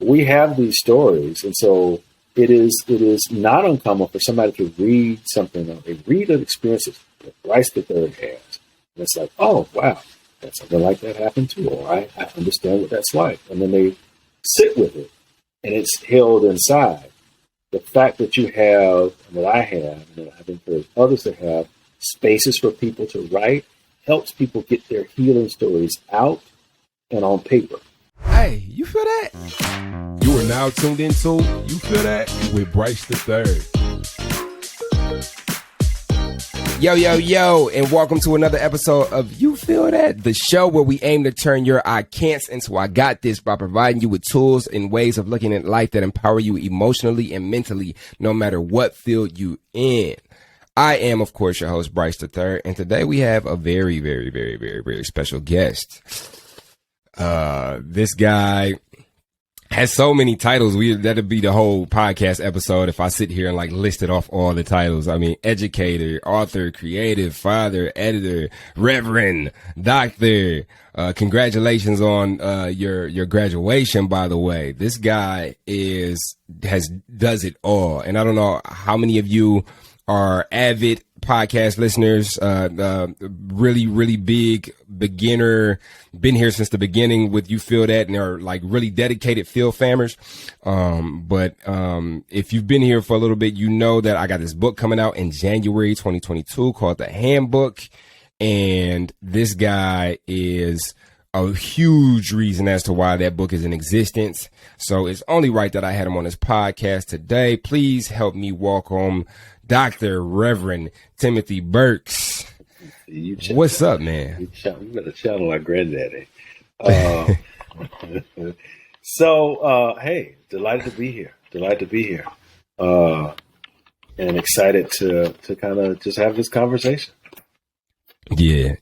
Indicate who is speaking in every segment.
Speaker 1: we have these stories, and so it is not uncommon for somebody to read something, or they read an experience that Bryce the Third has. And it's like, oh, wow, that something like that happened too, or I understand what that's like. And then they sit with it, and it's held inside. The fact that you have, and that I have, and that I've encouraged others to have, spaces for people to write, helps people get their healing stories out and on paper.
Speaker 2: Hey, you feel that? You are now tuned into You Feel That with Bryce the Third. Yo, and welcome to another episode of You Feel That, the show where we aim to turn your I can'ts into I got this by providing you with tools and ways of looking at life that empower you emotionally and mentally, no matter what field you in. I am, of course, your host, Bryce the Third, and today we have a very, very, very, very, very special guest. This guy has so many titles. That'd be the whole podcast episode if I sit here and listed off all the titles. I mean, educator, author, creative, father, editor, Reverend Dr. Congratulations on your graduation, by the way. This guy does it all. And I don't know how many of you are avid podcast listeners, really, really big beginner, been here since the beginning with You Feel That, and are really dedicated field fammers. But if you've been here for a little bit, you know that I got this book coming out in January 2022 called The Handbook. And this guy is a huge reason as to why that book is in existence. So it's only right that I had him on this podcast today. Please help me welcome Dr. Reverend Timothy Burks. What's up, man?
Speaker 1: You better channel our granddaddy. Hey, delighted to be here. And excited to kind of just have this conversation.
Speaker 2: Yeah.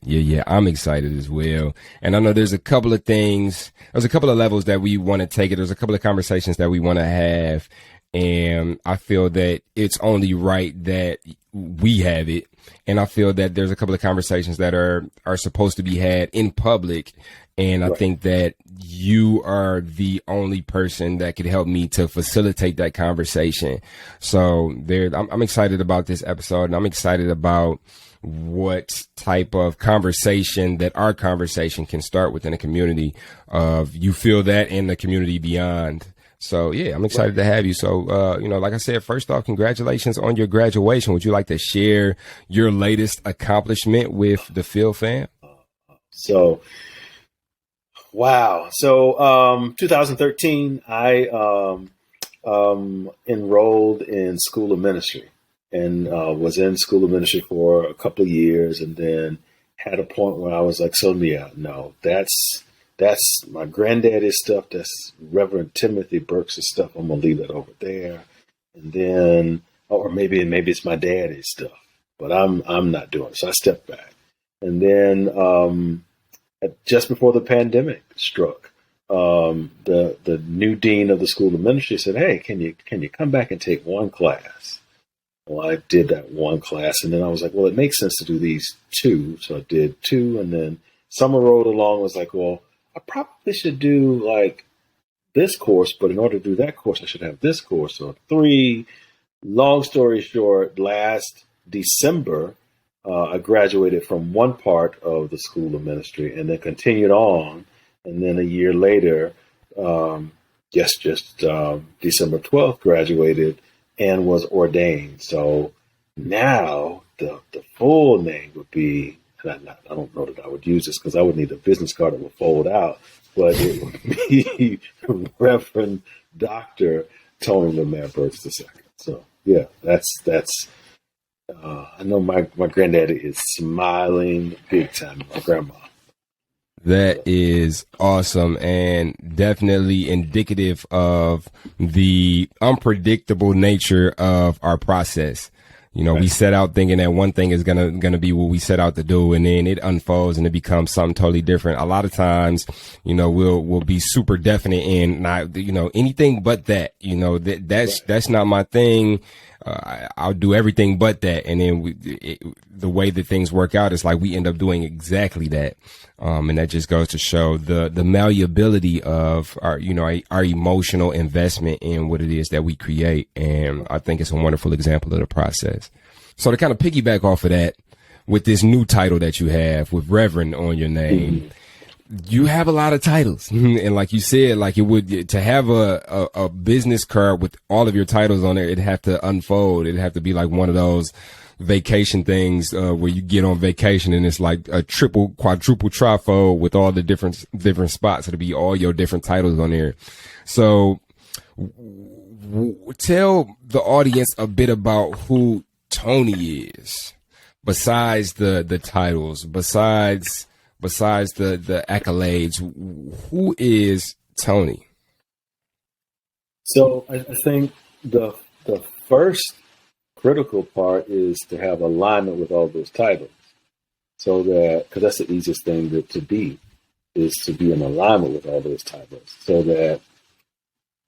Speaker 2: I'm excited as well. And I know there's a couple of levels that we want to take it. There's a couple of conversations that we want to have. And I feel that it's only right that we have it. And I feel that there's a couple of conversations that are supposed to be had in public. And I think that you are the only person that could help me to facilitate that conversation. So I'm excited about this episode, and I'm excited about what type of conversation that our conversation can start within a community of You Feel That and the community beyond. So, yeah, I'm excited to have you. So, like I said, first off, congratulations on your graduation. Would you like to share your latest accomplishment with the Field fam?
Speaker 1: So, wow. So, 2013, I enrolled in School of Ministry and was in School of Ministry for a couple of years, and then had a point where I was like, that's my granddaddy's stuff. That's Reverend Timothy Burks' stuff. I'm gonna leave that over there, and then, or maybe it's my daddy's stuff. But I'm not doing it. So I stepped back, and then just before the pandemic struck, the new dean of the School of Ministry said, "Hey, can you come back and take one class?" Well, I did that one class, and then I was like, "Well, it makes sense to do these two." So I did two, and then summer rolled along. Was like, "Well, I probably should do this course, but in order to do that course, I should have this course." So 3, long story short, last December, I graduated from one part of the School of Ministry and then continued on. And then a year later, December 12th, graduated and was ordained. So now the full name would be, and I don't know that I would use this because I would need a business card that would fold out, but it would be Reverend Dr. Tony Lamair Burks II. So yeah, that's. I know my granddaddy is smiling big time. My grandma.
Speaker 2: That is awesome, and definitely indicative of the unpredictable nature of our process. We set out thinking that one thing is gonna be what we set out to do, and then it unfolds and it becomes something totally different. A lot of times, we'll be super definite in not, anything but that. That's not my thing. I'll do everything but that. And then the way that things work out is like we end up doing exactly that. And that just goes to show the malleability of our emotional investment in what it is that we create. And I think it's a wonderful example of the process. So to kind of piggyback off of that, with this new title that you have with Reverend on your name, you have a lot of titles. And like you said, like it would, to have a business card with all of your titles on there, it'd have to unfold. It'd have to be like one of those vacation things, where you get on vacation and it's like a triple, quadruple, trifold with all the different spots. It'll be all your different titles on there. So tell the audience a bit about who Tony is, besides the titles, besides the accolades. Who is Tony?
Speaker 1: So I think the first critical part is to have alignment with all those titles. So that, because that's the easiest thing to be, is to be in alignment with all those titles. So that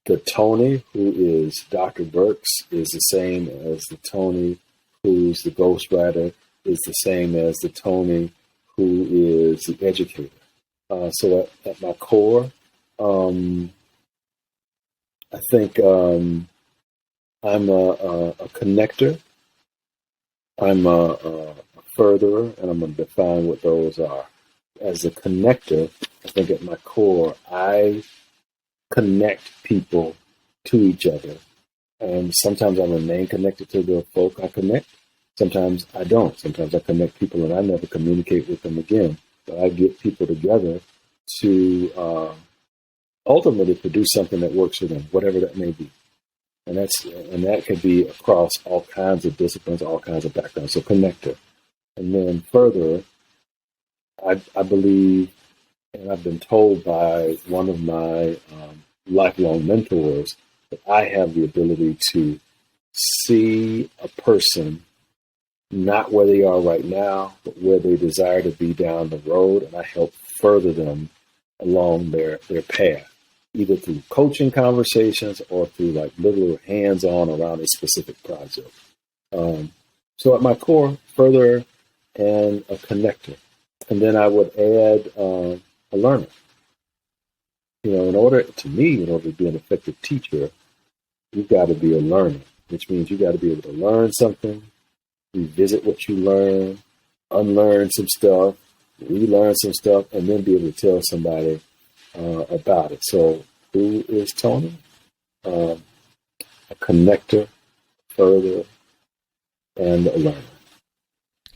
Speaker 1: the Tony who is Dr. Burks is the same as the Tony who's the ghostwriter, is the same as the Tony who is the educator. So at my core, I think I'm a connector. I'm a furtherer, and I'm going to define what those are. As a connector, I think at my core, I connect people to each other. And sometimes I remain connected to the folk I connect. Sometimes I don't. Sometimes I connect people and I never communicate with them again. But I get people together to ultimately produce something that works for them, whatever that may be. And that could be across all kinds of disciplines, all kinds of backgrounds. So connector. And then further, I believe, and I've been told by one of my lifelong mentors, that I have the ability to see a person not where they are right now, but where they desire to be down the road. And I help further them along their path, either through coaching conversations or through like literal hands-on around a specific project. So at my core, further and a connector. And then I would add a learner. In order to be an effective teacher, you've got to be a learner, which means you got to be able to learn something, revisit what you learn, unlearn some stuff, relearn some stuff, and then be able to tell somebody about it. So who is Tony? A connector, further, and a learner.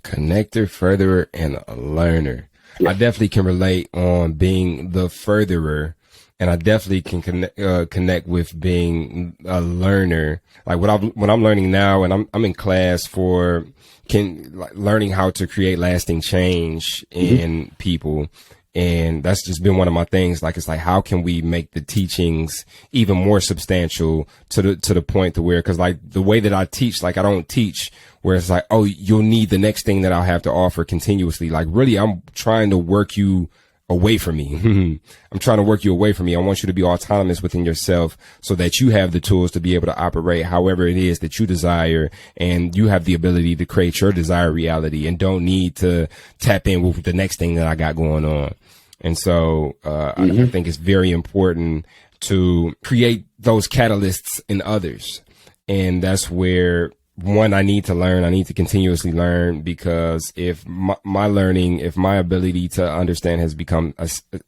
Speaker 2: Connector, furtherer, and a learner. Yeah. I definitely can relate on being the furtherer, and I definitely can connect with being a learner. Like what I'm learning now, and I'm in class for learning how to create lasting change in people. And that's just been one of my things. Like, it's like, how can we make the teachings even more substantial to the point to where, cause like the way that I teach, like I don't teach where it's like, oh, you'll need the next thing that I'll have to offer continuously. Like really, I'm trying to work you away from me. I'm trying to work you away from me. I want you to be autonomous within yourself so that you have the tools to be able to operate however it is that you desire, and you have the ability to create your desired reality and don't need to tap in with the next thing that I got going on. And so I think it's very important to create those catalysts in others. And that's where, one, I need to continuously learn, because if my learning, if my ability to understand has become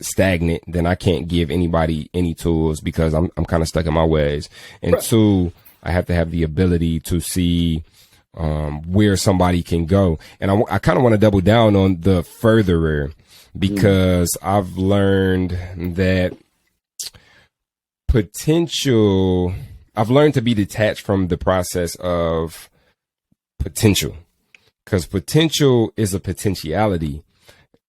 Speaker 2: stagnant, then I can't give anybody any tools because I'm kind of stuck in my ways. And right. Two, I have to have the ability to see where somebody can go. And I kind of want to double down on the furtherer, because I've learned that I've learned to be detached from the process of potential, because potential is a potentiality.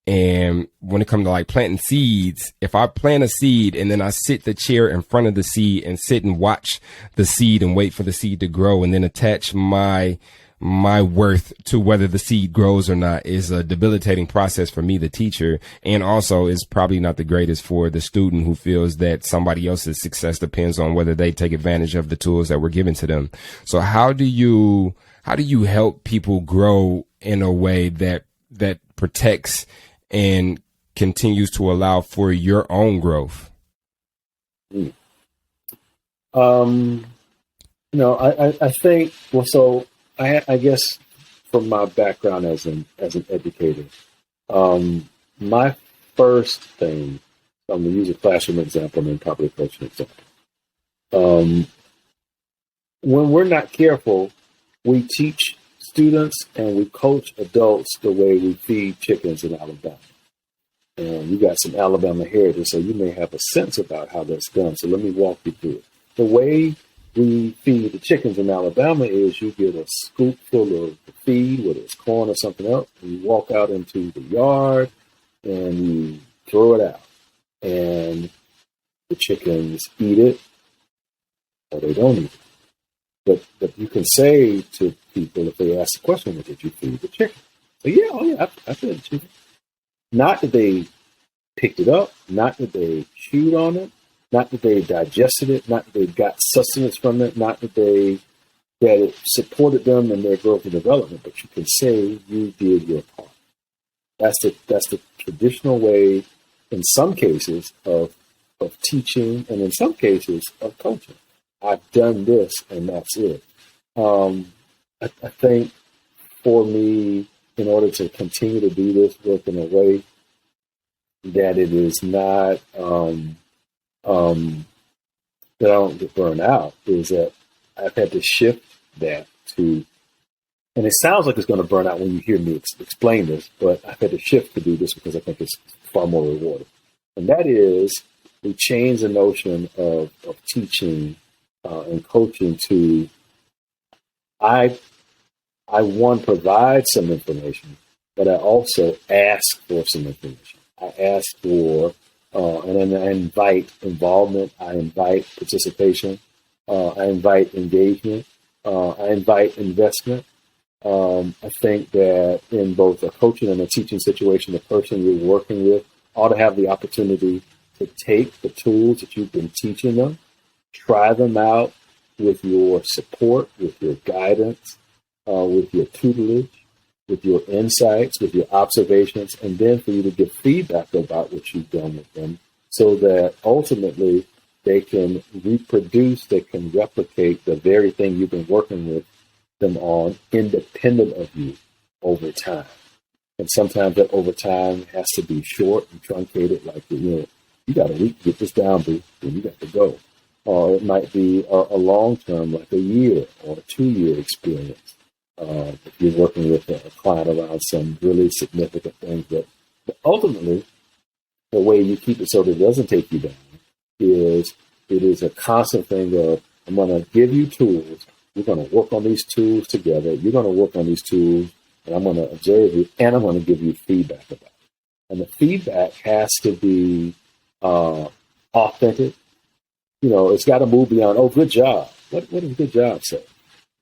Speaker 2: And when it comes to like planting seeds, if I plant a seed and then I sit the chair in front of the seed and sit and watch the seed and wait for the seed to grow, and then attach my my worth to whether the seed grows or not is a debilitating process for me, the teacher, and also is probably not the greatest for the student who feels that somebody else's success depends on whether they take advantage of the tools that were given to them. So how do you help people grow in a way that protects and continues to allow for your own growth?
Speaker 1: I think, well, so I guess from my background as an educator, my first thing, I'm going to use a classroom example and then probably a coaching example. When we're not careful, we teach students and we coach adults the way we feed chickens in Alabama. And you got some Alabama heritage, so you may have a sense about how that's done. So let me walk you through it. The way we feed the chickens in Alabama is you get a scoop full of feed, whether it's corn or something else, and you walk out into the yard and you throw it out. And the chickens eat it or they don't eat it. But you can say to people, if they ask the question, well, did you feed the chicken? So I fed the chicken. Not that they picked it up, not that they chewed on it, not that they digested it, not that they got sustenance from it, not that it supported them in their growth and development, but you can say you did your part. That's the traditional way, in some cases, of teaching, and in some cases of coaching. I've done this, and that's it. I think for me, in order to continue to do this work in a way that it is not that I don't get burned out, is that I've had to shift that to, and it sounds like it's going to burn out when you hear me explain this, but I've had to shift to do this because I think it's far more rewarding. And that is, we change the notion of teaching and coaching to, I provide some information, but I also ask for some information. I ask for, and then I invite involvement. I invite participation. I invite engagement. I invite investment. I think that in both a coaching and a teaching situation, the person you're working with ought to have the opportunity to take the tools that you've been teaching them, try them out with your support, with your guidance, with your tutelage, with your insights, with your observations, and then for you to give feedback about what you've done with them so that ultimately they can reproduce, they can replicate the very thing you've been working with them on independent of you over time. And sometimes that over time has to be short and truncated, like, you got a week to get this down, boo, and you got to go. Or it might be a long-term, like a year or a 2-year experience. If you're working with a client around some really significant things, but ultimately, the way you keep it so that it doesn't take you down is it is a constant thing of, I'm going to give you tools. We're going to work on these tools together. You're going to work on these tools, and I'm going to observe you, and I'm going to give you feedback about it. And the feedback has to be authentic. It's got to move beyond, oh, good job. What does good job say? It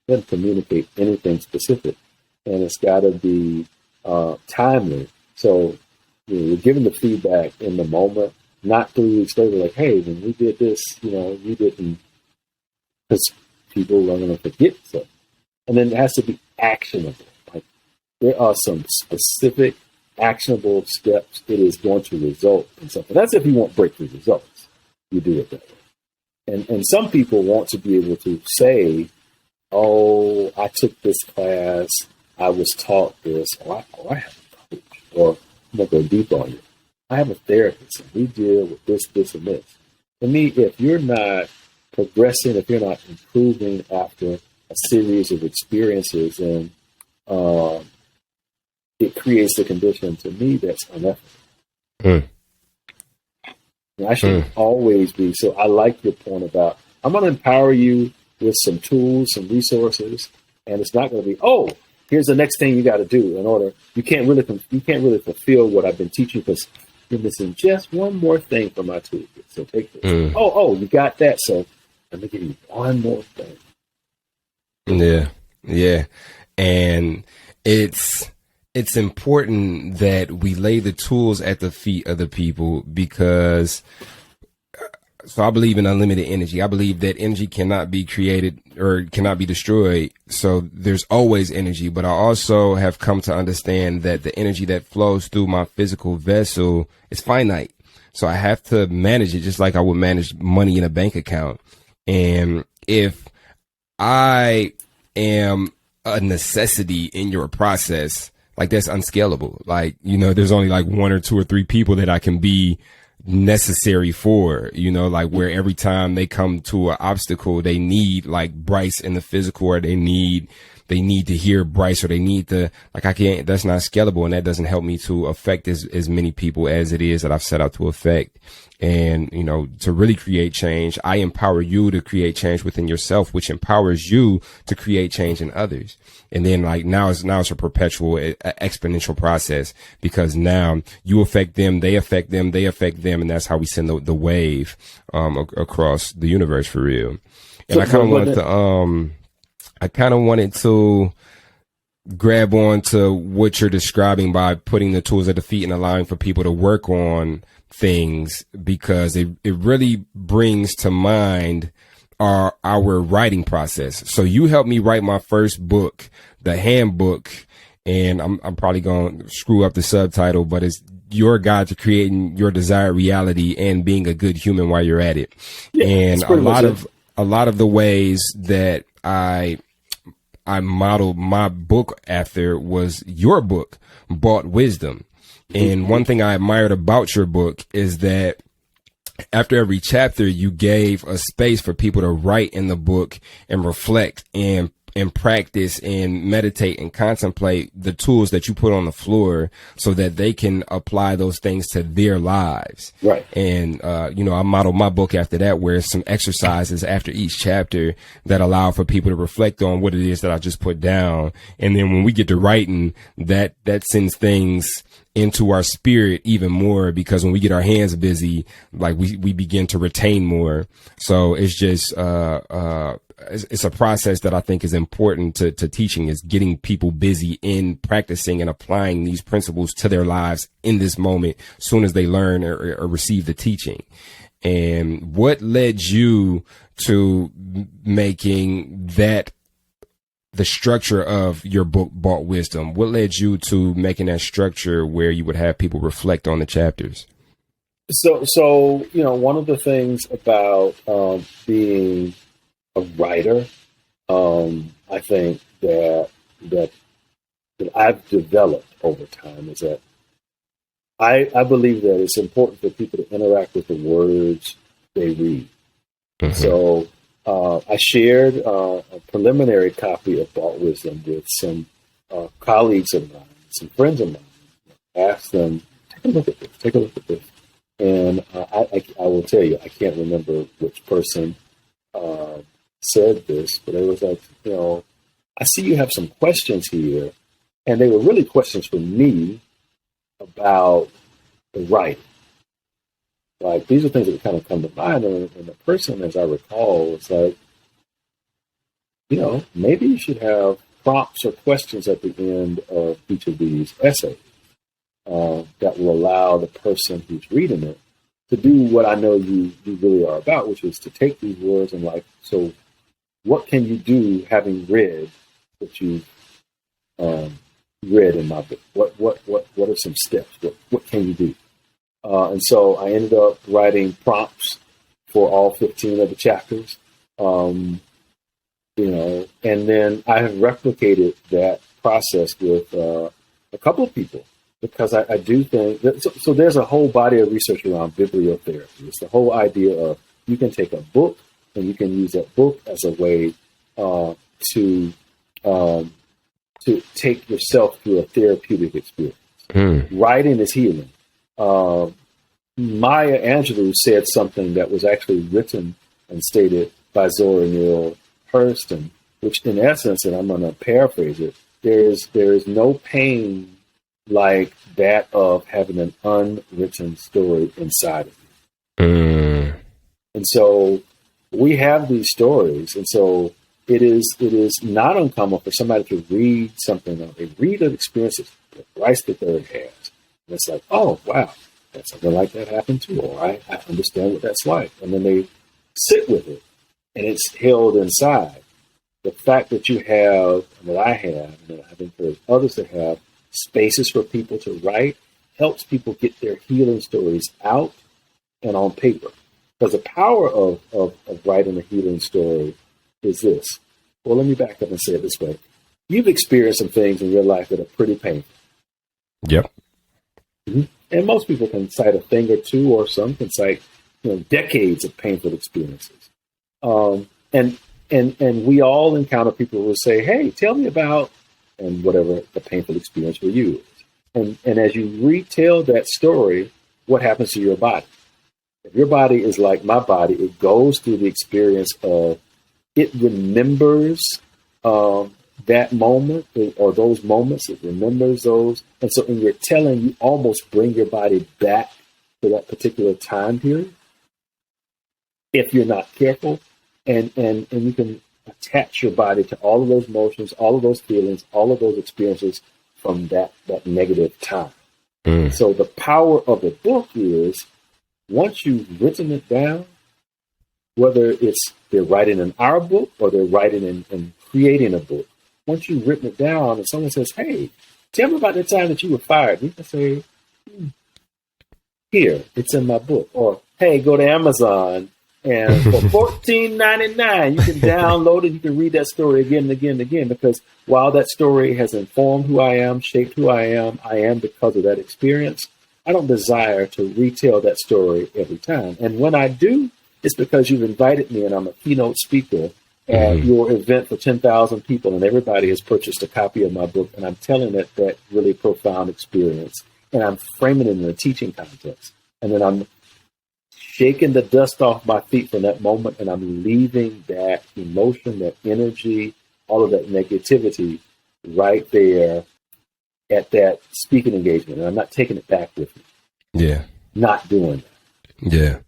Speaker 1: doesn't communicate anything specific. And it's got to be timely. So you're giving the feedback in the moment, not 3 weeks later, like, hey, when we did this, you didn't, because people are going to forget stuff. And then it has to be actionable. Like, there are some specific actionable steps. It is going to result in something. That's if you want breakthrough results. You do it that way. And some people want to be able to say, oh, I took this class, I was taught this, or I have a coach, or I'm going to go deep on you. I have a therapist, and we deal with this, this, and this. To me, if you're not progressing, if you're not improving after a series of experiences, and it creates a condition, to me, that's unethical. I should always be. So I like your point about, I'm going to empower you with some tools, some resources, and it's not going to be, oh, here's the next thing you got to do in order. You can't really fulfill what I've been teaching because you're missing just one more thing from my toolkit. So take this. Oh, you got that. So let me give you one more thing.
Speaker 2: Yeah. And it's important that we lay the tools at the feet of the people, because so I believe in unlimited energy. I believe that energy cannot be created or cannot be destroyed. So there's always energy, but I also have come to understand that the energy that flows through my physical vessel is finite. So I have to manage it just like I would manage money in a bank account. And if I am a necessity in your process, like, that's unscalable. Like, there's only like 1 or 2 or 3 people that I can be necessary for, like, where every time they come to an obstacle, they need like Bryce in the physical, or they need to hear Bryce, or they need to, like, that's not scalable. And that doesn't help me to affect as many people as it is that I've set out to affect. And, to really create change, I empower you to create change within yourself, which empowers you to create change in others. And then, like, now it's a perpetual exponential process, because now you affect them, they affect them, they affect them. And that's how we send the wave, across the universe, for real. And so, I kind of wanted to grab on to what you're describing by putting the tools at the feet and allowing for people to work on things, because it really brings to mind our writing process. So you helped me write my first book, the handbook, and I'm probably going to screw up the subtitle, but it's Your Guide to Creating Your Desired Reality and Being a Good Human While You're at It. Yeah, and a lot of the ways that I modeled my book after was your book, Bought Wisdom. And one thing I admired about your book is that after every chapter, you gave a space for people to write in the book and reflect and practice and meditate and contemplate the tools that you put on the floor, so that they can apply those things to their lives. Right. And, I modeled my book after that, where some exercises after each chapter that allow for people to reflect on what it is that I just put down. And then when we get to writing, that sends things into our spirit even more, because when we get our hands busy, like, we begin to retain more. So it's just, it's a process that I think is important to teaching, is getting people busy in practicing and applying these principles to their lives in this moment, soon as they learn or receive the teaching. And what led you to making that the structure of your book, Bought Wisdom? What led you to making that structure where you would have people reflect on the chapters?
Speaker 1: So one of the things about being a writer, I think that I've developed over time, is that I believe that it's important for people to interact with the words they read. Mm-hmm. So I shared a preliminary copy of Bought Wisdom with some colleagues of mine, some friends of mine. I asked them, take a look at this. And I will tell you, I can't remember which person said this, but it was like, I see you have some questions here. And they were really questions for me about the writing. Like, these are things that kind of come to mind. And the person, as I recall, was like, maybe you should have prompts or questions at the end of each of these essays that will allow the person who's reading it to do what I know you really are about, which is to take these words and, like, so what can you do having read what you've read in my book? What are some steps? What can you do? And so I ended up writing prompts for all 15 of the chapters, and then I have replicated that process with a couple of people, because I do think that, so there's a whole body of research around bibliotherapy. It's the whole idea of, you can take a book and you can use that book as a way to take yourself through a therapeutic experience. Writing is healing. Maya Angelou said something that was actually written and stated by Zora Neale Hurston, which in essence, and I'm going to paraphrase it, there is no pain like that of having an unwritten story inside of you. And so we have these stories. And so, it is not uncommon for somebody to read something, or they read an experience that Bryce the Third has. And it's like, oh, wow, that something like that happened too. Or I understand what that's like. And then they sit with it, and it's held inside. The fact that you have, and that I have, and that I've encouraged others to have, spaces for people to write, helps people get their healing stories out and on paper. Because the power of writing a healing story is this. Well, let me back up and say it this way. You've experienced some things in your life that are pretty painful.
Speaker 2: Yep.
Speaker 1: Mm-hmm. And most people can cite a thing or two, or some can cite, decades of painful experiences. And we all encounter people who will say, hey, tell me about, and whatever the painful experience for you is. And as you retell that story, what happens to your body? If your body is like my body, it goes through the experience of, it remembers that moment or those moments. It remembers those. And so when you're telling, you almost bring your body back to that particular time period, if you're not careful. And you can attach your body to all of those emotions, all of those feelings, all of those experiences from that negative time. Mm. So the power of the book is, once you've written it down, whether it's they're writing in our book or they're writing and creating a book, once you've written it down and someone says, hey, tell me about the time that you were fired, you can say, here, it's in my book. Or, hey, go to Amazon, and for $14.99, you can download it. You can read that story again and again and again, because while that story has informed who I am, shaped who I am because of that experience, I don't desire to retell that story every time. And when I do, it's because you've invited me and I'm a keynote speaker at your event for 10,000 people, and everybody has purchased a copy of my book, and I'm telling that really profound experience, and I'm framing it in a teaching context. And then I'm shaking the dust off my feet from that moment, and I'm leaving that emotion, that energy, all of that negativity right there at that speaking engagement. And I'm not taking it back with me.
Speaker 2: Yeah.
Speaker 1: Not doing that.
Speaker 2: Yeah.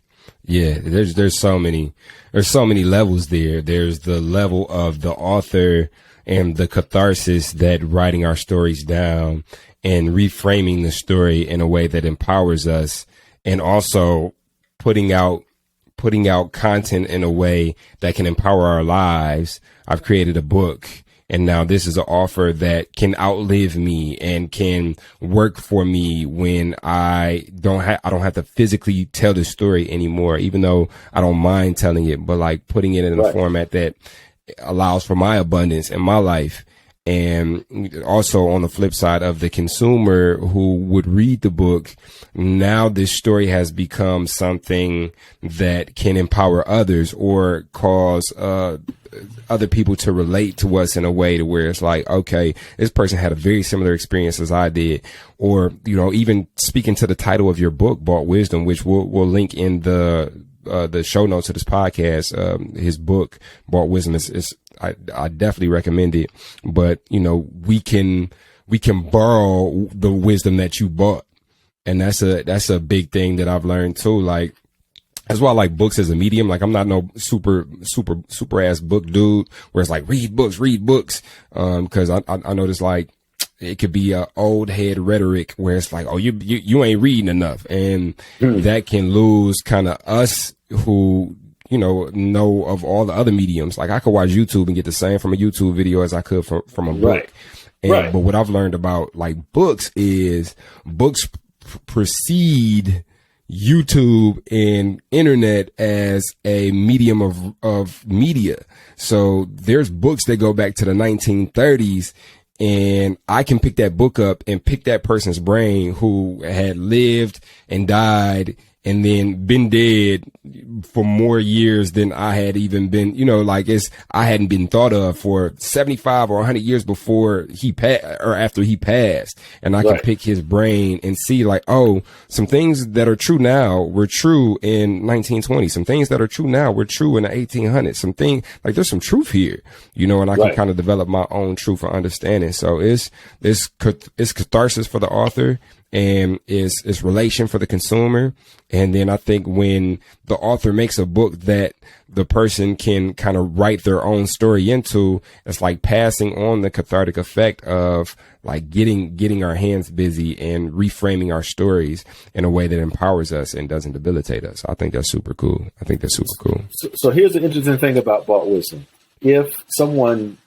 Speaker 2: Yeah. There's so many levels there. There's the level of the author and the catharsis that writing our stories down and reframing the story in a way that empowers us, and also putting out content in a way that can empower our lives. I've created a book, and now this is an offer that can outlive me and can work for me when I don't have to physically tell the story anymore, even though I don't mind telling it, but like putting it in a format that allows for my abundance in my life. And also on the flip side of the consumer who would read the book, now this story has become something that can empower others or cause other people to relate to us in a way to where it's like, okay, this person had a very similar experience as I did. Or, even speaking to the title of your book, Bought Wisdom, which we'll link in the show notes of this podcast. His book, Bought Wisdom, I definitely recommend it. But, we can borrow the wisdom that you bought. And that's a big thing that I've learned too. Like, that's why I like books as a medium. Like, I'm not no super ass book dude where it's like, read books. Cause I notice like, it could be a old head rhetoric where it's like, oh, you ain't reading enough. And that can lose kind of us who, know of all the other mediums. Like, I could watch YouTube and get the same from a YouTube video as I could from a book. But what I've learned about like books is books precede YouTube and internet as a medium of media. So there's books that go back to the 1930s, and I can pick that book up and pick that person's brain who had lived and died and then been dead for more years than I had even been, I hadn't been thought of for 75 or 100 years before he passed or after he passed. And I can pick his brain and see like, oh, some things that are true now were true in 1920. Some things that are true now were true in the 1800s. Some things like there's some truth here, and I can kind of develop my own truth or understanding. So it's catharsis for the author. and it's relation for the consumer. And then I think when the author makes a book that the person can kind of write their own story into, it's like passing on the cathartic effect of like getting our hands busy and reframing our stories in a way that empowers us and doesn't debilitate us. I think that's super cool.
Speaker 1: So here's the interesting thing about Bought Wisdom. If someone,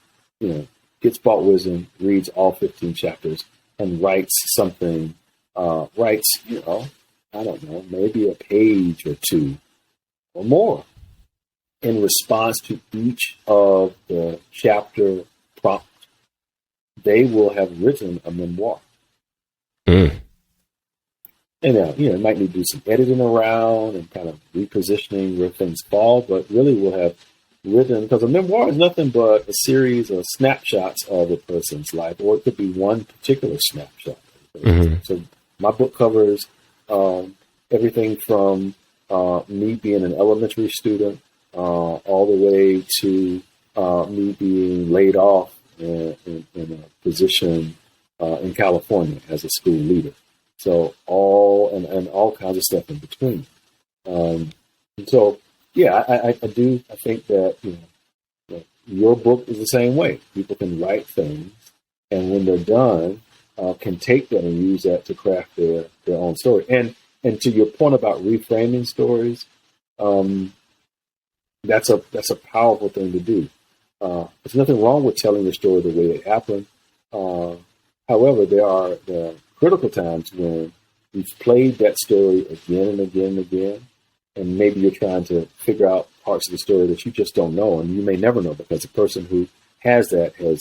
Speaker 1: gets Bought Wisdom, reads all 15 chapters, and writes something, I don't know, maybe a page or two or more in response to each of the chapter prompts, they will have written a memoir. And it might need to do some editing around and kind of repositioning where things fall, but really will have written, because a memoir is nothing but a series of snapshots of a person's life, or it could be one particular snapshot. So my book covers everything from me being an elementary student all the way to me being laid off in a position in California as a school leader. So all kinds of stuff in between. I think that your book is the same way. People can write things, and when they're done, can take that and use that to craft their own story. And to your point about reframing stories, that's a powerful thing to do. There's nothing wrong with telling the story the way it happened. However, there are critical times when you've played that story again and again and again, and maybe you're trying to figure out parts of the story that you just don't know, and you may never know because the person who has that has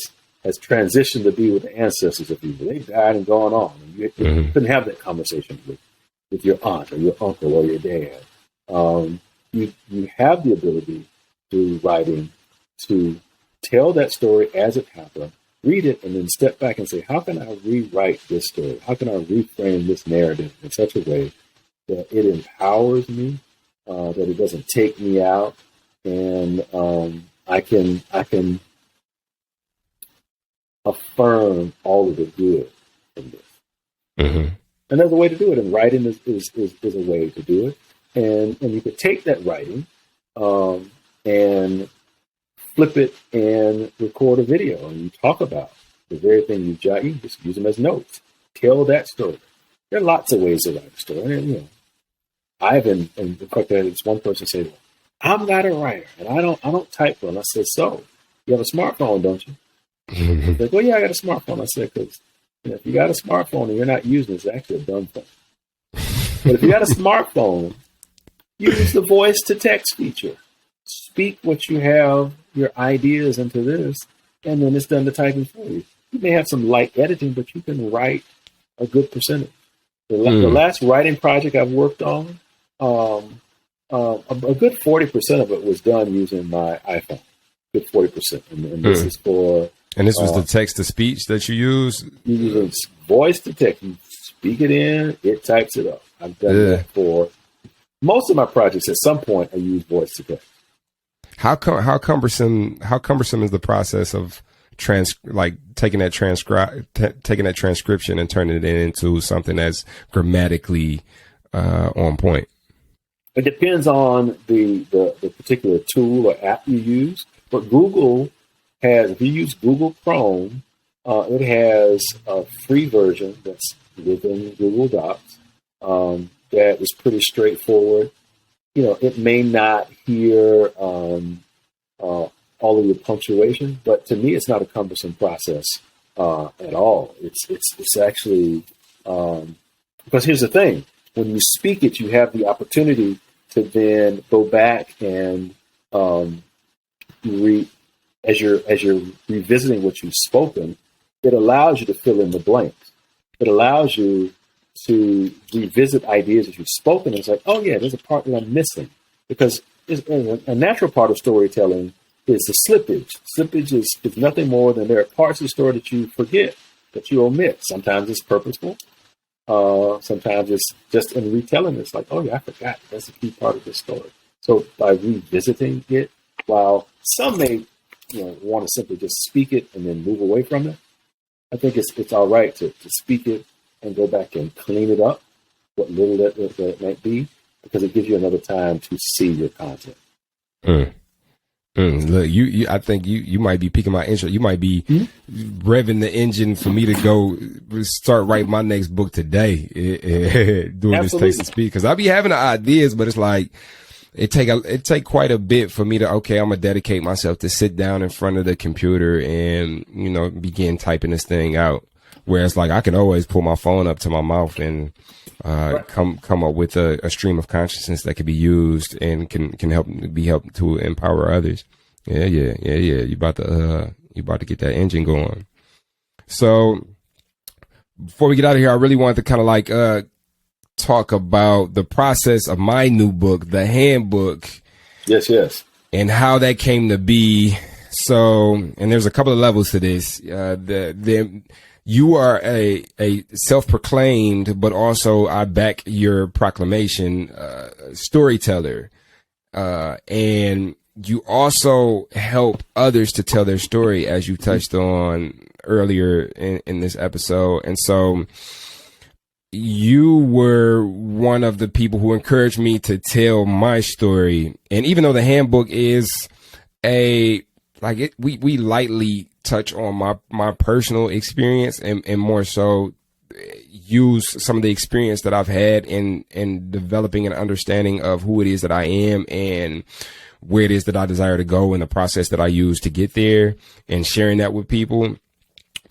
Speaker 1: transitioned to be with the ancestors of people. They've died and gone on. And you couldn't have that conversation with your aunt or your uncle or your dad. You have the ability through writing to tell that story as it happened, read it, and then step back and say, how can I rewrite this story? How can I reframe this narrative in such a way that it empowers me, that it doesn't take me out, and I can affirm all of the good in this. And there's a way to do it, and writing is a way to do it. And you could take that writing and flip it and record a video, and you talk about the very thing you jot. You can just use them as notes. Tell that story. There are lots of ways to write a story. And, and in fact, there's one person said, well, I'm not a writer, and I don't type well. I said, so you have a smartphone, don't you? Like, well, yeah, I got a smartphone. I said, because if you got a smartphone and you're not using it, it's actually a dumb thing. But if you got a smartphone, use the voice to text feature. Speak what you have, your ideas into this, and then it's done the typing for you. You may have some light editing, but you can write a good percentage. The last writing project I've worked on, a good 40% of it was done using my iPhone. Good 40%. And this is for...
Speaker 2: And this was the text to speech that you use?
Speaker 1: You use voice to text. You speak it in, it types it up. I've done that for most of my projects. At some point, I use voice to text.
Speaker 2: How cumbersome is the process of taking that transcription and turning it into something that's grammatically on point?
Speaker 1: It depends on the particular tool or app you use. But Google has, if you use Google Chrome, it has a free version that's within Google Docs that is pretty straightforward. It may not hear all of your punctuation, but to me, it's not a cumbersome process at all. It's actually because here's the thing: when you speak it, you have the opportunity to then go back and as you're revisiting what you've spoken, it allows you to fill in the blanks. It allows you to revisit ideas that you've spoken. It's like, oh yeah, there's a part that I'm missing, because a natural part of storytelling is the slippage. Slippage is nothing more than there are parts of the story that you forget, that you omit. Sometimes it's purposeful. Sometimes it's just in retelling. It's like, oh yeah, I forgot. That's a key part of this story. So by revisiting it, while some may want to simply just speak it and then move away from it, I think it's all right to speak it and go back and clean it up, what little that it might be, because it gives you another time to see your content.
Speaker 2: Look, I think you might be piquing my interest. You might be revving the engine for me to go start writing my next book today during this taste of speed. Cause I be having the ideas, but it's like, it take quite a bit for me to, okay, I'm gonna dedicate myself to sit down in front of the computer and, begin typing this thing out. Whereas like I can always pull my phone up to my mouth and come up with a stream of consciousness that can be used and can help to empower others. Yeah. You about to get that engine going. So before we get out of here, I really wanted to kind of like talk about the process of my new book, the handbook.
Speaker 1: Yes.
Speaker 2: And how that came to be. So, and there's a couple of levels to this. You are a self-proclaimed, but also I back your proclamation, storyteller. And you also help others to tell their story, as you touched on earlier in this episode. And so you were one of the people who encouraged me to tell my story. And even though the handbook is we lightly touch on my personal experience and more so use some of the experience that I've had in developing an understanding of who it is that I am and where it is that I desire to go and the process that I use to get there and sharing that with people.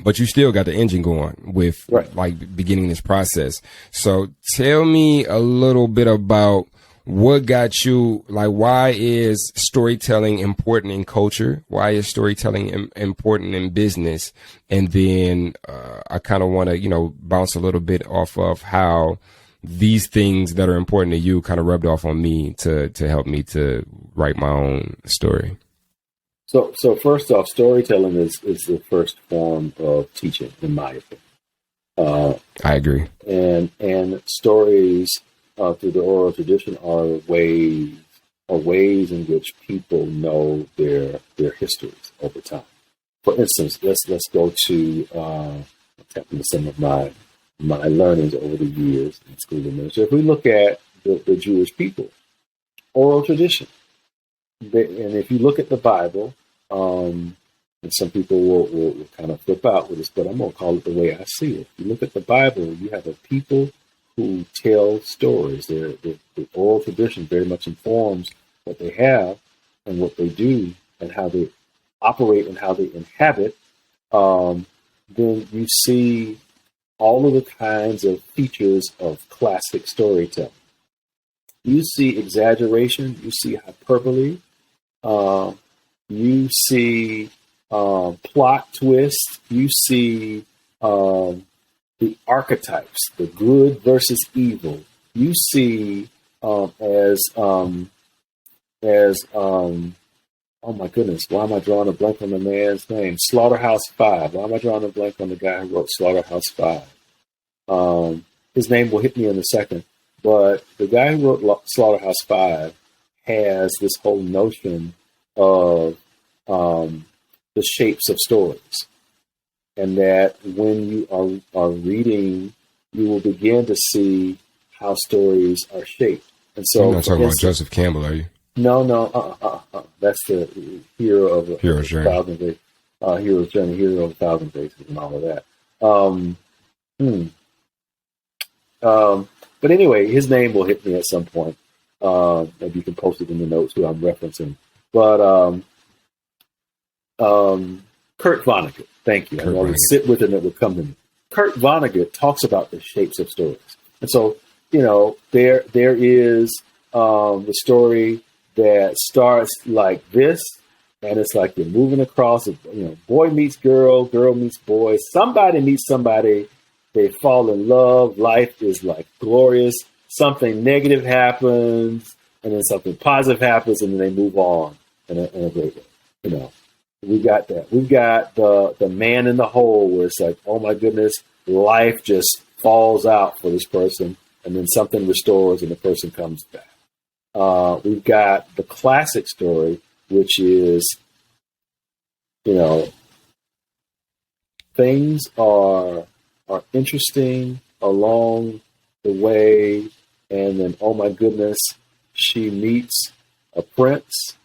Speaker 2: But you still got the engine going with like beginning this process. So tell me a little bit about what got you, like, why is storytelling important in culture? Why is storytelling important in business? And then I kind of want to, bounce a little bit off of how these things that are important to you kind of rubbed off on me to help me to write my own story.
Speaker 1: So first off, storytelling is the first form of teaching, in my opinion.
Speaker 2: I agree.
Speaker 1: And stories through the oral tradition are ways in which people know their histories over time. For instance, let's go to tap into some of my learnings over the years in school administration. If we look at the Jewish people, oral tradition, and if you look at the Bible. And some people will kind of flip out with this, but I'm going to call it the way I see it. If you look at the Bible, you have a people who tell stories. The oral tradition very much informs what they have and what they do and how they operate and how they inhabit. Then you see all of the kinds of features of classic storytelling. You see exaggeration, you see hyperbole, you see plot twists. You see the archetypes, the good versus evil. You see oh my goodness, why am I drawing a blank on the man's name? Slaughterhouse-Five. Why am I drawing a blank on the guy who wrote Slaughterhouse-Five? His name will hit me in a second. But the guy who wrote Slaughterhouse-Five has this whole notion of the shapes of stories, and that when you are reading, you will begin to see how stories are shaped. And so,
Speaker 2: you're not talking about Joseph Campbell, are you?
Speaker 1: No. That's the hero of
Speaker 2: Hero's Journey.
Speaker 1: Hero's Journey, hero of a thousand faces, and all of that. But anyway, his name will hit me at some point. Maybe you can post it in the notes who I'm referencing. But Kurt Vonnegut, thank you. I would sit with it and it would come to me. Kurt Vonnegut talks about the shapes of stories. And so, there is the story that starts like this, and it's like you're moving across, boy meets girl, girl meets boy, somebody meets somebody, they fall in love, life is like glorious, something negative happens, and then something positive happens, and then they move on in a great way. We got that. We've got the man in the hole where it's like, oh my goodness, life just falls out for this person, and then something restores and the person comes back. We've got the classic story, which is, things are interesting, along the way, and then, oh my goodness, she meets a prince,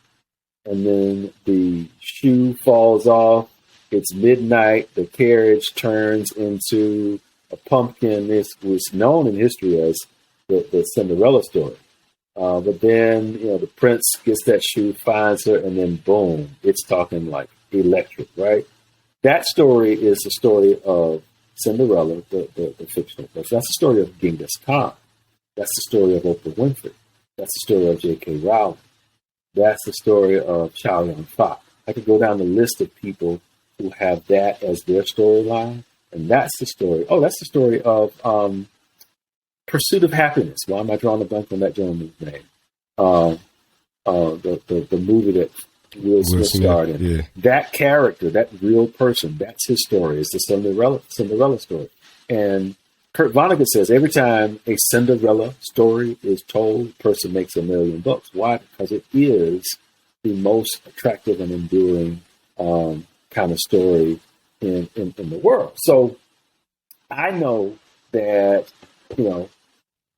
Speaker 1: and then the shoe falls off. It's midnight. The carriage turns into a pumpkin. This was known in history as the Cinderella story. But then, the prince gets that shoe, finds her, and then boom, it's talking like electric, right? That story is the story of Cinderella, the fictional person. That's the story of Genghis Khan. That's the story of Oprah Winfrey. That's the story of J.K. Rowling. That's the story of Chow Yun-fat. I could go down the list of people who have that as their storyline, and that's the story. Oh, that's the story of Pursuit of Happiness. Why am I drawing a blank on that gentleman's name? The movie that Will Smith starred in. Yeah. That character, that real person, that's his story. It's the Cinderella story. And Kurt Vonnegut says every time a Cinderella story is told, the person makes $1 million. Why? Because it is the most attractive and enduring kind of story in the world. So I know that,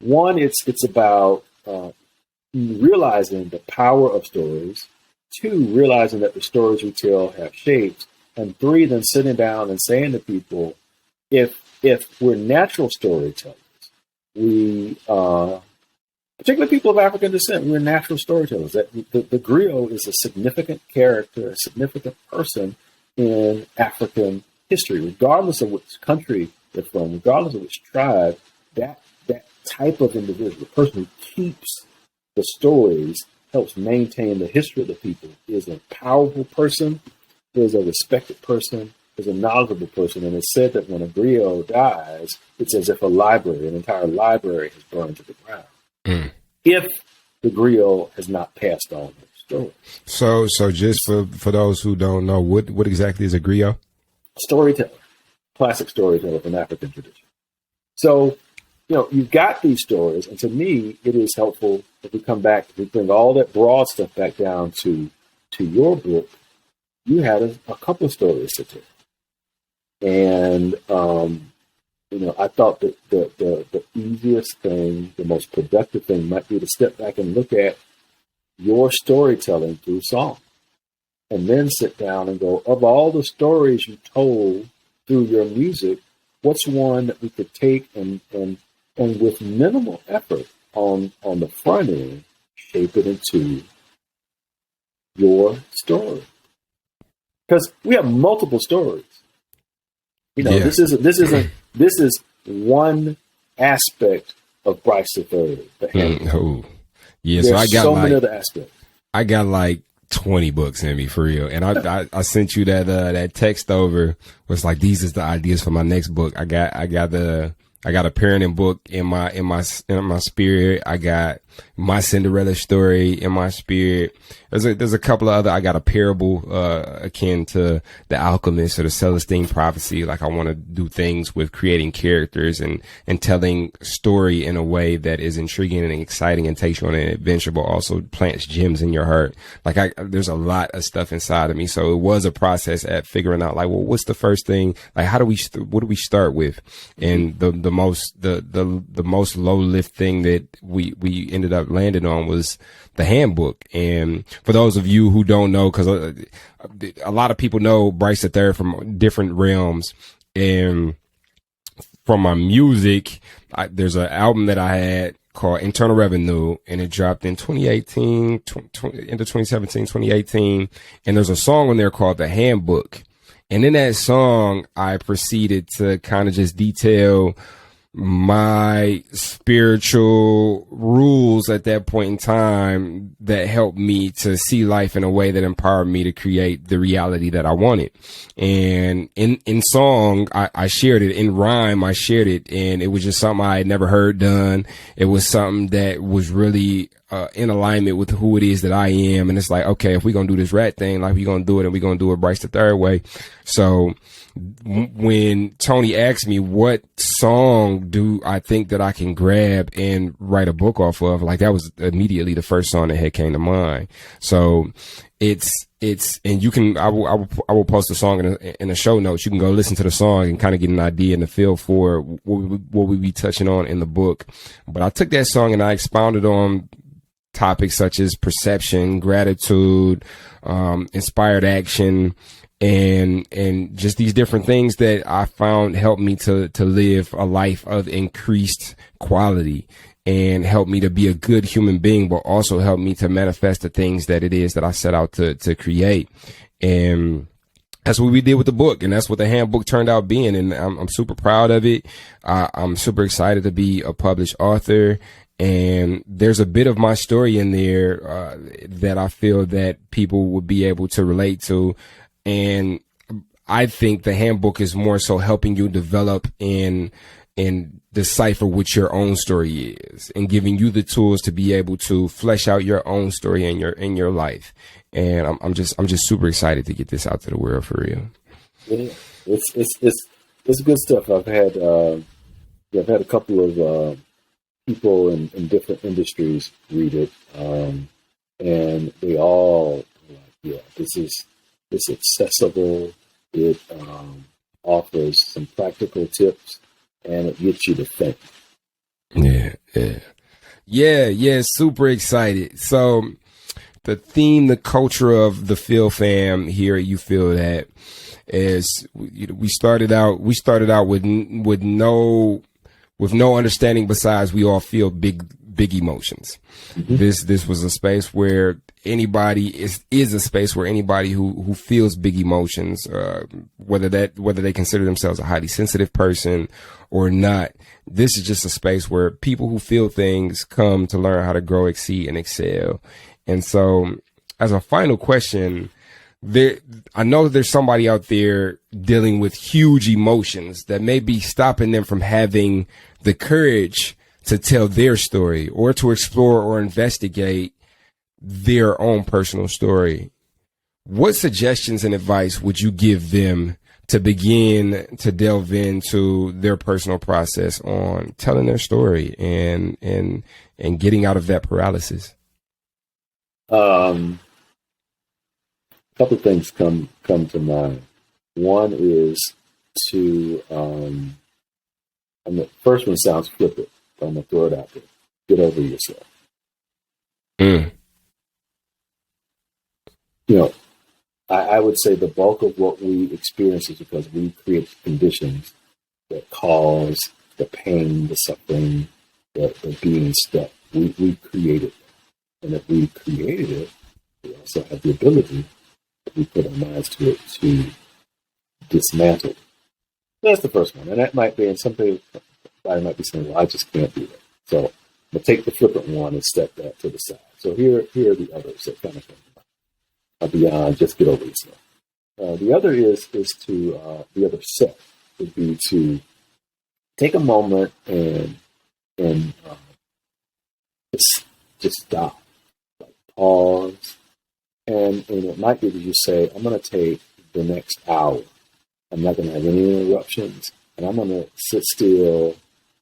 Speaker 1: one, it's about realizing the power of stories. 2, realizing that the stories we tell have shapes. And 3, then sitting down and saying to people, if we're natural storytellers, we, particularly people of African descent, we're natural storytellers. That the griot is a significant character, a significant person in African history, regardless of which country they're from, regardless of which tribe. That type of individual, the person who keeps the stories, helps maintain the history of the people, is a powerful person, is a respected person, is a knowledgeable person. And it's said that when a griot dies, it's as if an entire library has burned to the ground. If the griot has not passed on their story.
Speaker 2: So just for those who don't know, what exactly is a griot?
Speaker 1: Storyteller, classic storyteller from African tradition. So, you've got these stories, and to me, it is helpful if we come back, if we bring all that broad stuff back down to your book. You had a couple of stories to tell. And, I thought that the easiest thing, the most productive thing might be to step back and look at your storytelling through song. And then sit down and go, of all the stories you told through your music, what's one that we could take and with minimal effort on the front end, shape it into your story? Because we have multiple stories. This is one aspect of Bryce III.
Speaker 2: Yeah, so I got so many other aspects. I got like 20 books in me for real, and I sent you that text over. Was like, these is the ideas for my next book. I got a parenting book in my spirit. I got my Cinderella story in my spirit. There's a couple of other. I got a parable akin to The Alchemist or the Celestine Prophecy. Like, I want to do things with creating characters and telling story in a way that is intriguing and exciting and takes you on an adventure, but also plants gems in your heart. Like, there's a lot of stuff inside of me. So it was a process at figuring out, like, well, what's the first thing? Like, what do we start with? And the most low lift thing that we ended up landing on was the handbook. And for those of you who don't know, because a lot of people know Bryce III from different realms, and from my music, there's an album that I had called Internal Revenue, and it dropped in 2018, into 2017, 2018. And there's a song on there called The Handbook. And in that song, I proceeded to kind of just detail my spiritual rules at that point in time that helped me to see life in a way that empowered me to create the reality that I wanted. And in song, I shared it. In rhyme, I shared it. And it was just something I had never heard done. It was something that was really in alignment with who it is that I am. And it's like, okay, if we're going to do this rat thing, like we're going to do it, and we're going to do it Bryce the third way. So when Tony asked me what song do I think that I can grab and write a book off of, like that was immediately the first song that had came to mind. So it's, and you can, I will post a song in the show notes. You can go listen to the song and kind of get an idea and a feel for what we be touching on in the book. But I took that song and I expounded on topics such as perception, gratitude, inspired action, and just these different things that I found helped me to live a life of increased quality and help me to be a good human being, but also help me to manifest the things that it is that I set out to create. And that's what we did with the book, and that's what the handbook turned out being. And I'm super proud of it. I'm super excited to be a published author. And there's a bit of my story in there that I feel that people would be able to relate to. And I think the handbook is more so helping you develop and decipher what your own story is, and giving you the tools to be able to flesh out your own story in your life. And I'm just super excited to get this out to the world for real.
Speaker 1: Yeah, it's good stuff. I've had a couple of people in different industries read it, and they all like, it's accessible. It offers some practical tips, and it gets you to think.
Speaker 2: Yeah. Super excited. So the theme, the culture of the Feel Fam here at You Feel That is, we started out with no understanding besides we all feel big emotions. Mm-hmm. This was a space where anybody is a space where anybody who feels big emotions, whether they consider themselves a highly sensitive person or not, this is just a space where people who feel things come to learn how to grow, exceed, and excel. And so, as a final question, I know there's somebody out there dealing with huge emotions that may be stopping them from having the courage to tell their story or to explore or investigate their own personal story. What suggestions and advice would you give them to begin to delve into their personal process on telling their story and getting out of that paralysis?
Speaker 1: A couple of things come to mind. One is to, and the first one sounds flippant, but I'm going to throw it out there. Get over yourself. I would say the bulk of what we experience is because we create conditions that cause the pain, the suffering, the being stuck. We created it. And if we created it, we also have the ability, if we put our minds to it, to dismantle it. That's the first one. And that might be, and somebody might be saying, well, I just can't do that. So I'm going to take the flippant one and step that to the side. So here are the others that kind of come beyond just get over yourself. The other is to, the other step would be to take a moment and just stop, like pause. And it might be that you say, I'm going to take the next hour. I'm not going to have any interruptions. And I'm going to sit still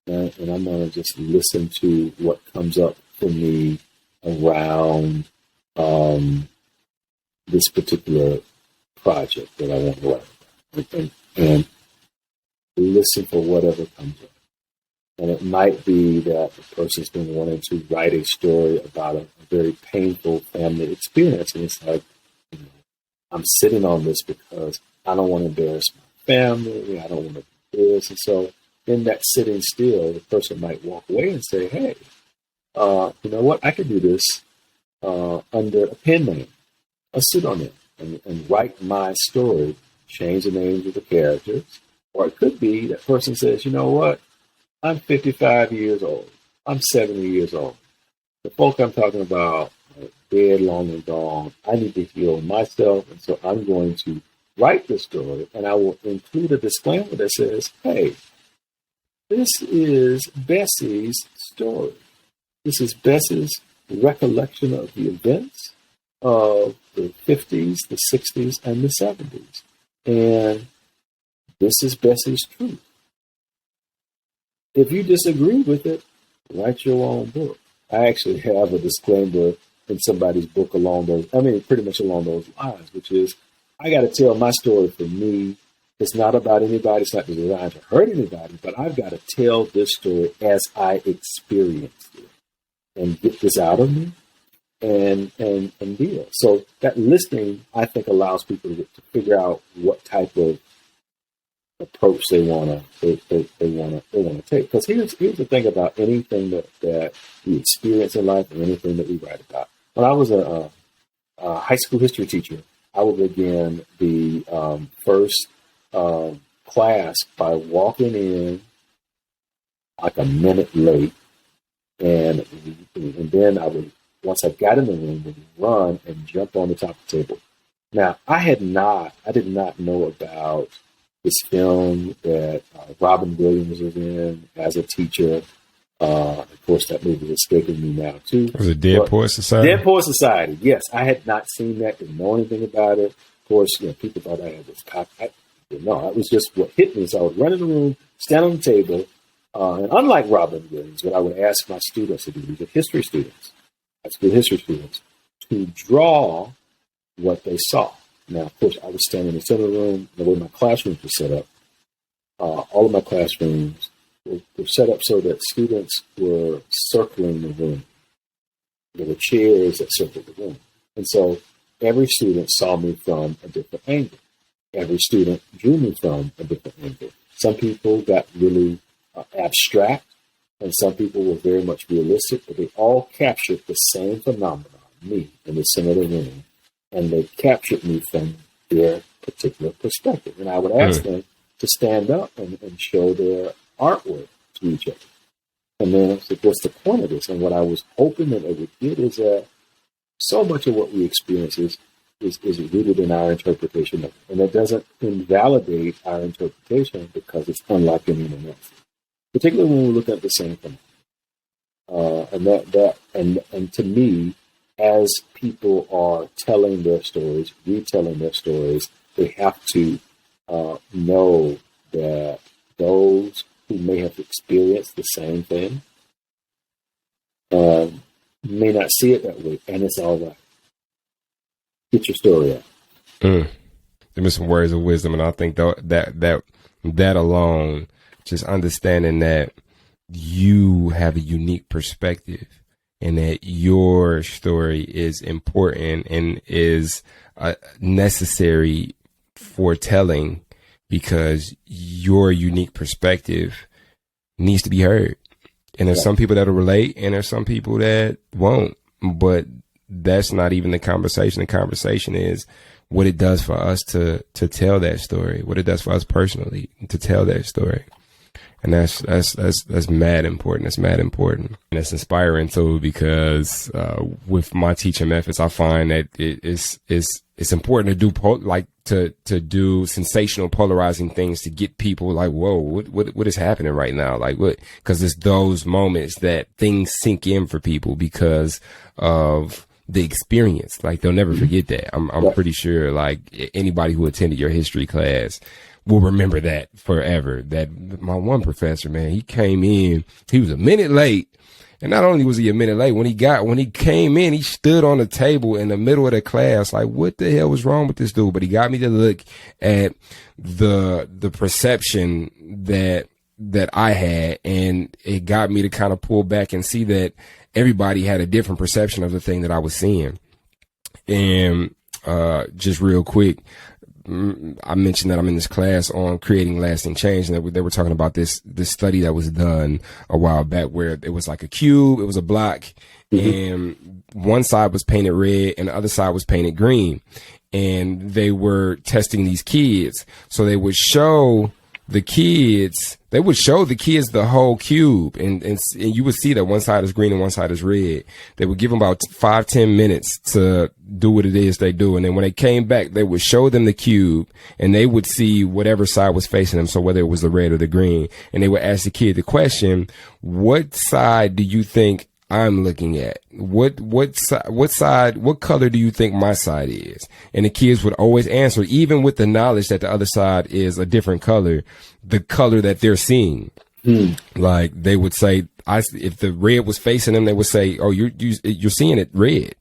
Speaker 1: and I'm going to just listen to what comes up for me around this particular project that I want to write, and listen for whatever comes up. And it might be that the person's been wanting to write a story about a very painful family experience, and it's like, I'm sitting on this because I don't want to embarrass my family, I don't want to do this. And so in that sitting still, the person might walk away and say, hey, you know what, I could do this under a pen name. I'll sit on it and write my story, change the names of the characters. Or it could be that person says, you know what, I'm 55 years old. I'm 70 years old. The folk I'm talking about are dead, long, and gone. I need to heal myself. And so I'm going to write the story, and I will include a disclaimer that says, hey, this is Bessie's story. This is Bessie's recollection of the events of the 50s, the 60s, and the 70s. And this is Bessie's truth. If you disagree with it, write your own book. I actually have a disclaimer in somebody's book pretty much along those lines, which is, I got to tell my story for me. It's not about anybody. It's not designed to hurt anybody, but I've got to tell this story as I experienced it and get this out of me and deal. So that listening, I think, allows people to figure out what type of approach they want to take. Because here's the thing about anything that we experience in life and anything that we write about. When I was a high school history teacher, I would begin the first class by walking in like a minute late, and then I would, once I got in the room, would run and jump on the top of the table. Now, I did not know about this film that Robin Williams was in as a teacher. Of course, that movie is escaping me now, too.
Speaker 2: Was it Dead Poets Society?
Speaker 1: Dead Poets Society, yes. I had not seen that, didn't know anything about it. Of course, people thought I had this copy. No, that was just what hit me. So I would run in the room, stand on the table, and unlike Robin Williams, what I would ask my students to do, these are history students, high school history students, to draw what they saw. Now, of course, I was standing in the center of the room. The way my classrooms were set up, all of my classrooms were set up so that students were circling the room. There were chairs that circled the room. And so every student saw me from a different angle. Every student drew me from a different angle. Some people got really abstract, and some people were very much realistic, but they all captured the same phenomenon, me, in the center of the room. And they captured me from their particular perspective. And I would ask them to stand up and show their artwork to each other. And then I said, what's the point of this? And what I was hoping that they would get is that so much of what we experience is rooted in our interpretation of it. And it doesn't invalidate our interpretation because it's unlike anyone else. Particularly when we look at the same thing. And to me, as people are telling their stories, retelling their stories, they have to know that those who may have experienced the same thing may not see it that way, and it's all right. Get your story out.
Speaker 2: There are some words of wisdom, and I think that alone, just understanding that you have a unique perspective and that your story is important and is necessary for telling, because your unique perspective needs to be heard. And there's some people that'll relate and there's some people that won't, but that's not even the conversation. The conversation is what it does for us to tell that story, what it does for us personally to tell that story. And that's mad important. That's mad important. And it's inspiring too, because with my teaching methods, I find that it's important to do sensational, polarizing things to get people like, whoa, what is happening right now? Like what? Because it's those moments that things sink in for people because of the experience. Like they'll never forget that. I'm pretty sure like anybody who attended your history class will remember that forever. That my one professor, man, he came in, he was a minute late. And not only was he a minute late, when he came in, he stood on the table in the middle of the class, like, what the hell was wrong with this dude? But he got me to look at the perception that I had, and it got me to kind of pull back and see that everybody had a different perception of the thing that I was seeing. And just real quick, I mentioned that I'm in this class on creating lasting change, and they were talking about this study that was done a while back where it was like a cube, it was a block, and one side was painted red and the other side was painted green. And they were testing these kids. So they would show the kids the whole cube, and you would see that one side is green and one side is red. They would give them about 5-10 minutes to do what it is they do. And then when they came back, they would show them the cube and they would see whatever side was facing them. So whether it was the red or the green, and they would ask the kid the question, what side do you think I'm looking at? What color do you think my side is? And the kids would always answer, even with the knowledge that the other side is a different color, the color that they're seeing. Like they would say, if the red was facing them, they would say, oh, you're seeing it red,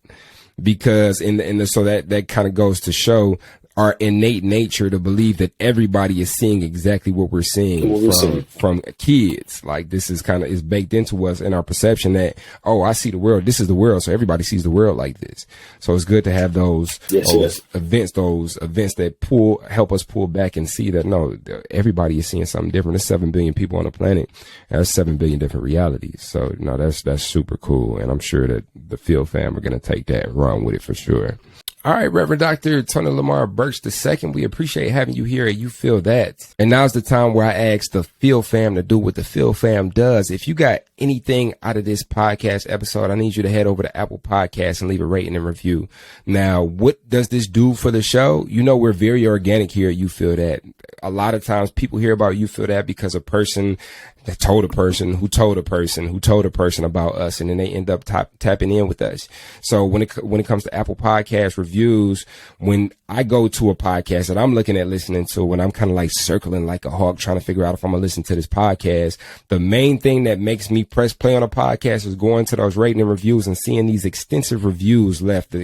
Speaker 2: because so that kind of goes to show our innate nature to believe that everybody is seeing exactly what we're seeing from kids. Like this is is baked into us in our perception that, oh, I see the world. This is the world. So everybody sees the world like this. So it's good to have those events that help us pull back and see that, no, everybody is seeing something different. There's 7 billion people on the planet. There's 7 billion different realities. So no, that's super cool. And I'm sure that the Field fam are going to take that and run with it for sure. All right, Reverend Dr. Tony Lamair Burks II, we appreciate having you here. You feel that. And now's the time where I ask the Field fam to do what the Field fam does. If you got anything out of this podcast episode, I need you to head over to Apple Podcasts and leave a rating and review. Now, what does this do for the show? You know, we're very organic here at You Feel That. A lot of times people hear about You Feel That because a person that told a person who told a person who told a person about us, and then they end up tapping in with us. So when it comes to Apple Podcast reviews, when I go to a podcast that I'm looking at listening to, when I'm kind of like circling like a hawk trying to figure out if I'm gonna listen to this podcast, the main thing that makes me press play on a podcast is going to those rating and reviews and seeing these extensive reviews left, the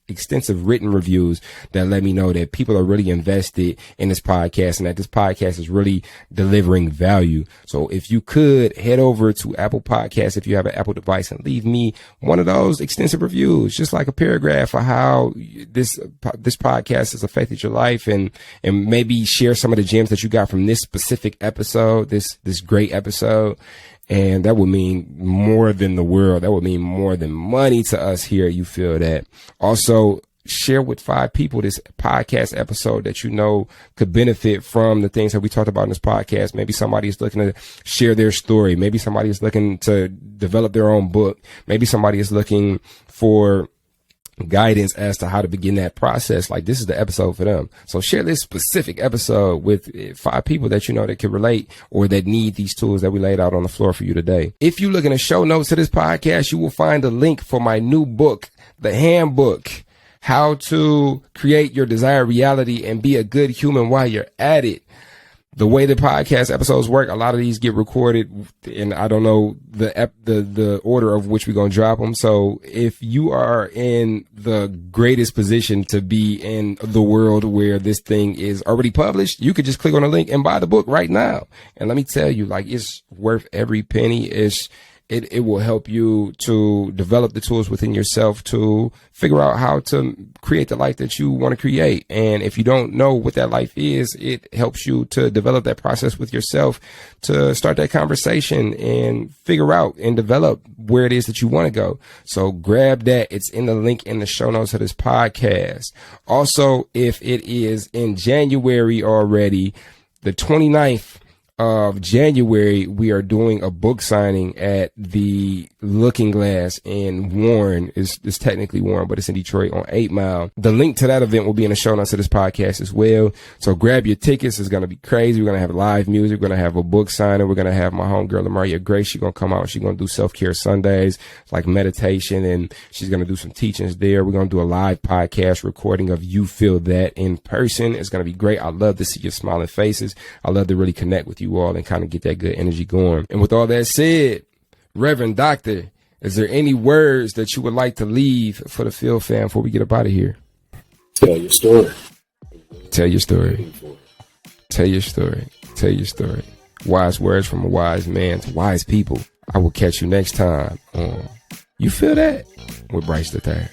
Speaker 2: extensive written reviews that let me know that people are really invested in this podcast and that this podcast is really delivering value. So if you could head over to Apple Podcasts, if you have an Apple device, and leave me one of those extensive reviews, just like a paragraph of how this podcast has affected your life, and maybe share some of the gems that you got from this specific episode, this great episode. And that would mean more than the world. That would mean more than money to us here. You feel that. Also, share with 5 people this podcast episode that you know could benefit from the things that we talked about in this podcast. Maybe somebody is looking to share their story. Maybe somebody is looking to develop their own book. Maybe somebody is looking for guidance as to how to begin that process. Like, this is the episode for them. So share this specific episode with 5 people that you know that can relate or that need these tools that we laid out on the floor for you today. If you look in the show notes of this podcast, you will find a link for my new book, The Handbook: How to Create Your Desired Reality and Be a Good Human While You're at It. The way the podcast episodes work, a lot of these get recorded, and I don't know the order of which we're going to drop them. So if you are in the greatest position to be in the world where this thing is already published, you could just click on the link and buy the book right now. And let me tell you, like, it's worth every penny. It will help you to develop the tools within yourself to figure out how to create the life that you want to create. And if you don't know what that life is, it helps you to develop that process with yourself, to start that conversation and figure out and develop where it is that you want to go. So grab that. It's in the link in the show notes of this podcast. Also, if it is in January already, the 29th of January, we are doing a book signing at the Looking Glass in Warren. It's technically Warren, but it's in Detroit on 8 Mile. The link to that event will be in the show notes of this podcast as well. So grab your tickets. It's going to be crazy. We're going to have live music. We're going to have a book signing. We're going to have my homegirl, Lamair Grace. She's going to come out. She's going to do self-care Sundays, like meditation, and she's going to do some teachings there. We're going to do a live podcast recording of You Feel That in person. It's going to be great. I love to see your smiling faces. I love to really connect with you all and kind of get that good energy going. And with all that said, Reverend Doctor, is there any words that you would like to leave for the Field fam before we get up out of here?
Speaker 1: Tell your story.
Speaker 2: Tell your story. Tell your story. Tell your story. Wise words from a wise man to wise people. I will catch you next time on You Feel That with Bryce III.